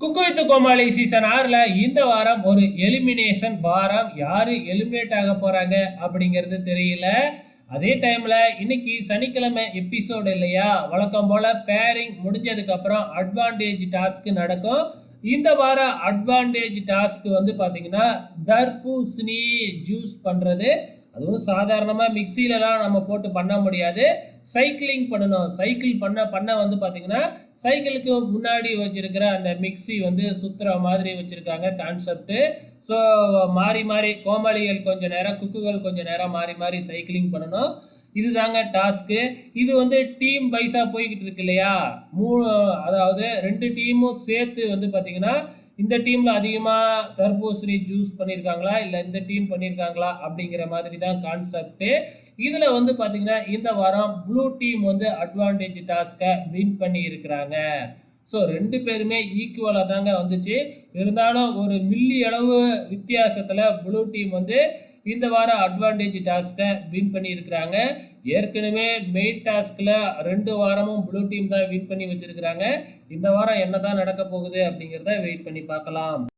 Cook with Comali season 6ல இந்த வாரம் ஒரு எலிமினேஷன் வாரம். யாரு எலிமினேட் ஆக போறாங்க அப்படிங்கிறது தெரியல. அதே டைம்ல இன்னைக்கு சனிக்கிழமை எபிசோடு இல்லையா, வழக்கம் போல பேரிங் முடிஞ்சதுக்கு அப்புறம் அட்வான்டேஜ் டாஸ்க் நடக்கும். இந்த வார அட்வான்டேஜ் டாஸ்க் வந்து பாத்தீங்கன்னா தர்பூசணி ஜூஸ் பண்றது. அதுவும் சாதாரணமா மிக்சிலலாம் நம்ம போட்டு பண்ண முடியாது. சைக்கிளிங் பண்ணணும். சைக்கிள் பண்ண பண்ண வந்து பாத்தீங்கன்னா சைக்கிளுக்கு முன்னாடி வச்சிருக்கிற அந்த மிக்சி வந்து சுத்துற மாதிரி வச்சிருக்காங்க கான்செப்ட். ஸோ மாறி மாறி கோமாளிகள் கொஞ்ச நேரம், குக்குகள் கொஞ்ச நேரம் மாறி மாறி சைக்கிளிங் பண்ணணும். இதுதாங்க டாஸ்க்கு. இது வந்து டீம் வைஸா போய்கிட்டு இருக்கு இல்லையா, அதாவது 2 டீமும் சேர்த்து வந்து பார்த்தீங்கன்னா, இந்த டீம்ல அதிகமா தர்பூசணி ஜூஸ் பண்ணியிருக்காங்களா, இல்ல இந்த டீம் பண்ணியிருக்காங்களா அப்படிங்கிற மாதிரி தான் கான்செப்ட். இதுல வந்து பார்த்தீங்கன்னா, இந்த வாரம் ப்ளூ டீம் வந்து அட்வான்டேஜ் டாஸ்க்கை வின் பண்ணி இருக்கிறாங்க. ஸோ 2 பேருமே ஈக்குவலா தாங்க வந்துச்சு. இருந்தாலும் ஒரு மில்லி அளவு வித்தியாசத்துல ப்ளூ டீம் வந்து இந்த வாரம் அட்வான்டேஜ் டாஸ்க்கை வின் பண்ணி இருக்கிறாங்க. ஏற்கனவே மெயின் டாஸ்க்ல 2 வாரமும் ப்ளூ டீம் தான் வின் பண்ணி வச்சிருக்கிறாங்க. இந்த வாரம் என்னதான் நடக்க போகுது அப்படிங்கிறத வெயிட் பண்ணி பார்க்கலாம்.